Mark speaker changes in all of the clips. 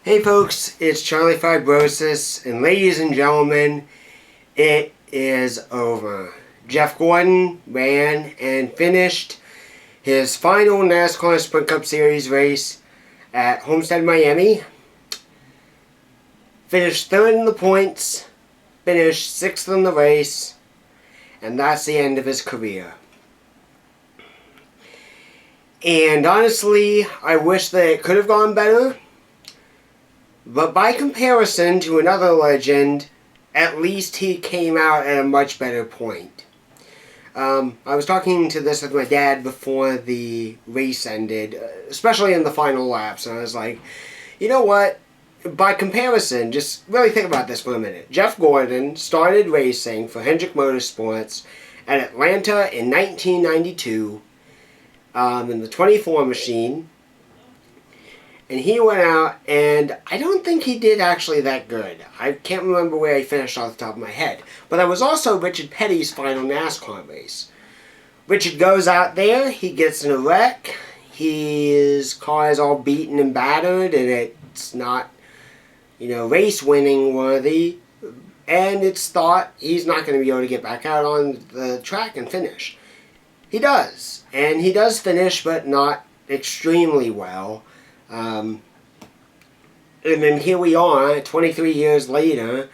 Speaker 1: Hey folks, it's Charlie Fibrosis, and ladies and gentlemen, it is over. Jeff Gordon ran and finished his final NASCAR Sprint Cup Series race at Homestead, Miami. Finished third in the points, finished sixth in the race, and that's the end of his career. And honestly, I wish that it could have gone better. But by comparison to another legend, at least he came out at a much better point. I was talking to this with my dad before the race ended, especially in the final laps, and I was like, you know what? By comparison, just really think about this for a minute. Jeff Gordon started racing for Hendrick Motorsports at Atlanta in 1992 in the 24 machine. And he went out, and I don't think he did actually that good. I can't remember where he finished off the top of my head. But that was also Richard Petty's final NASCAR race. Richard goes out there, he gets in a wreck, his car is all beaten and battered, and it's not, race winning worthy. And it's thought he's not going to be able to get back out on the track and finish. He does. And he does finish, but not extremely well. And then here we are, 23 years later,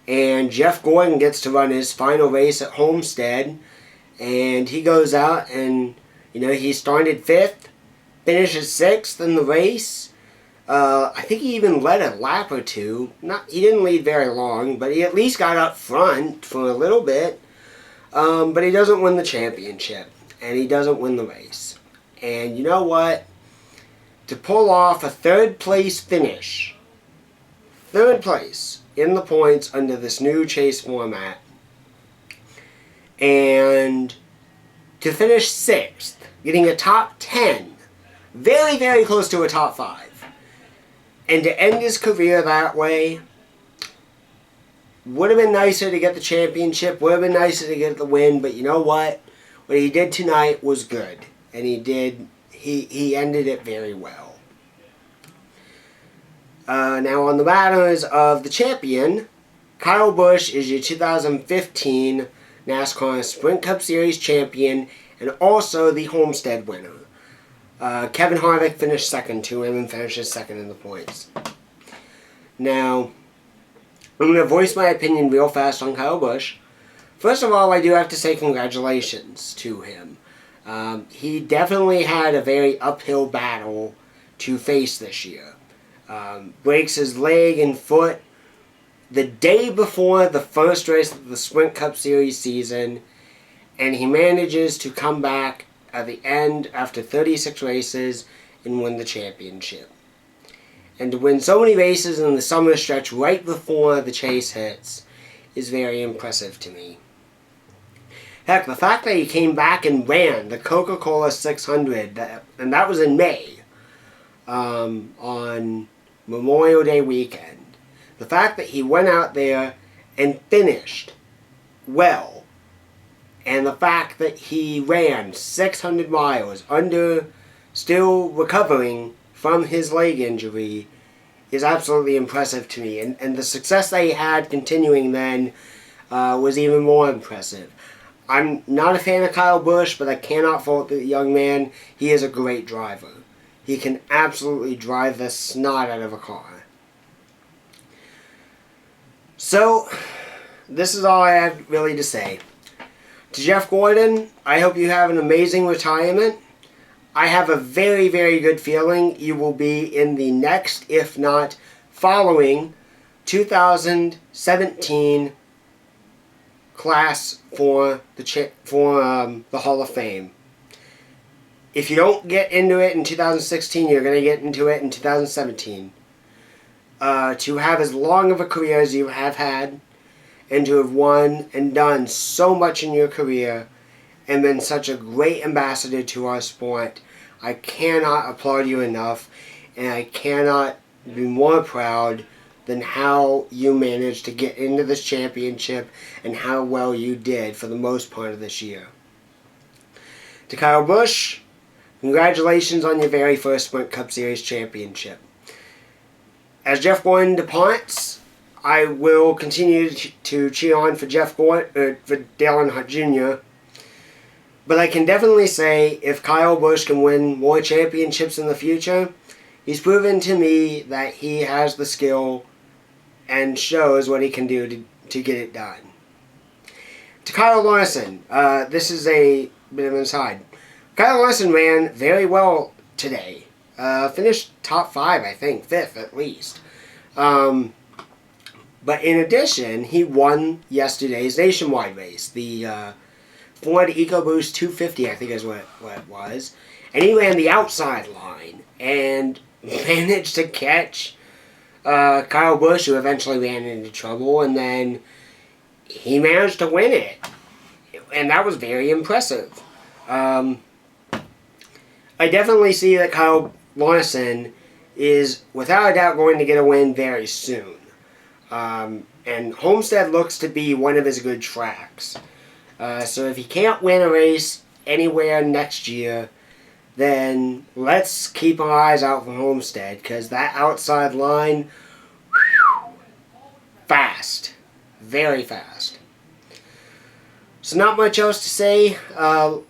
Speaker 1: and Jeff Gordon gets to run his final race at Homestead, and he goes out and, he started fifth, finishes sixth in the race. I think he even led a lap or two. He didn't lead very long, but he at least got up front for a little bit. But he doesn't win the championship, and he doesn't win the race. And you know what? To pull off a third place finish, third place in the points under this new chase format, and to finish sixth, getting a top 10, very, very close to a top 5, and to end his career that way, would have been nicer to get the championship, would have been nicer to get the win, but you know what? What he did tonight was good, and he ended it very well. Now on the matters of the champion, Kyle Busch is your 2015 NASCAR Sprint Cup Series champion and also the Homestead winner. Kevin Harvick finished second to him and finishes second in the points. Now, I'm going to voice my opinion real fast on Kyle Busch. First of all, I do have to say congratulations to him. He definitely had a very uphill battle to face this year. Breaks his leg and foot the day before the first race of the Sprint Cup Series season, and he manages to come back at the end after 36 races and win the championship. And to win so many races in the summer stretch right before the chase hits is very impressive to me. Heck, the fact that he came back and ran the Coca-Cola 600, and that was in May, on Memorial Day weekend. The fact that he went out there and finished well, and the fact that he ran 600 miles still recovering from his leg injury is absolutely impressive to me. And the success that he had continuing then was even more impressive. I'm not a fan of Kyle Busch, but I cannot fault the young man. He is a great driver. He can absolutely drive the snot out of a car. So, this is all I have really to say. To Jeff Gordon, I hope you have an amazing retirement. I have a very, very good feeling you will be in the next, if not following, 2017 class for the Hall of Fame. If you don't get into it in 2016, you're going to get into it in 2017. To have as long of a career as you have had, and to have won and done so much in your career, and been such a great ambassador to our sport, I cannot applaud you enough, and I cannot be more proud than how you managed to get into this championship and how well you did for the most part of this year. To Kyle Busch, congratulations on your very first Sprint Cup Series championship. as Jeff Gordon departs, I will continue to cheer on for Jeff Gordon, for Dale Earnhardt Jr. But I can definitely say if Kyle Busch can win more championships in the future, he's proven to me that he has the skill and shows what he can do to get it done. To Kyle Larson, this is a bit of an aside. Kyle Larson ran very well today. Finished top 5, I think, 5th at least. But in addition, he won yesterday's nationwide race, the Ford EcoBoost 250, I think is what it was. And he ran the outside line and managed to catch Kyle Busch, who eventually ran into trouble, and then he managed to win it. And that was very impressive. I definitely see that Kyle Larson is, without a doubt, going to get a win very soon. And Homestead looks to be one of his good tracks. So if he can't win a race anywhere next year, then let's keep our eyes out for Homestead, because that outside line, fast. Very fast. So not much else to say.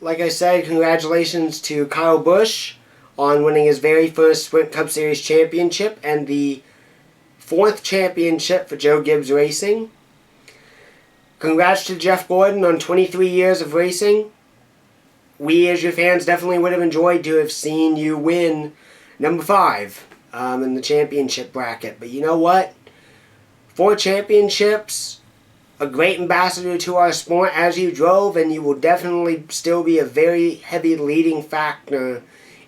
Speaker 1: Like I said, congratulations to Kyle Busch on winning his very first Sprint Cup Series championship and the 4th championship for Joe Gibbs Racing. Congrats to Jeff Gordon on 23 years of racing. We as your fans definitely would have enjoyed to have seen you win number 5 in the championship bracket. But you know what? 4 championships, a great ambassador to our sport as you drove, and you will definitely still be a very heavy leading factor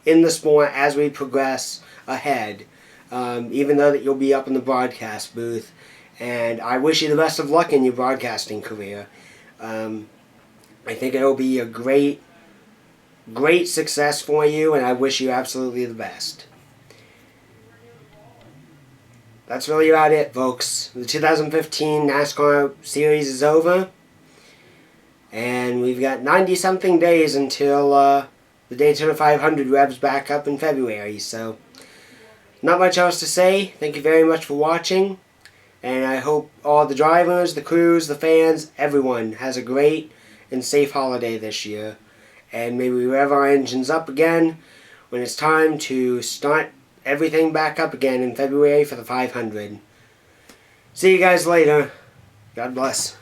Speaker 1: in the sport as we progress ahead. Even though that you'll be up in the broadcast booth. And I wish you the best of luck in your broadcasting career. I think it'll be a great success for you, and I wish you absolutely the best. That's really about it, folks. The 2015 NASCAR series is over, and we've got 90-something days until the Daytona 500 revs back up in February, so not much else to say. Thank you very much for watching, and I hope all the drivers, the crews, the fans, everyone has a great and safe holiday this year. And maybe we rev our engines up again when it's time to start everything back up again in February for the 500. See you guys later. God bless.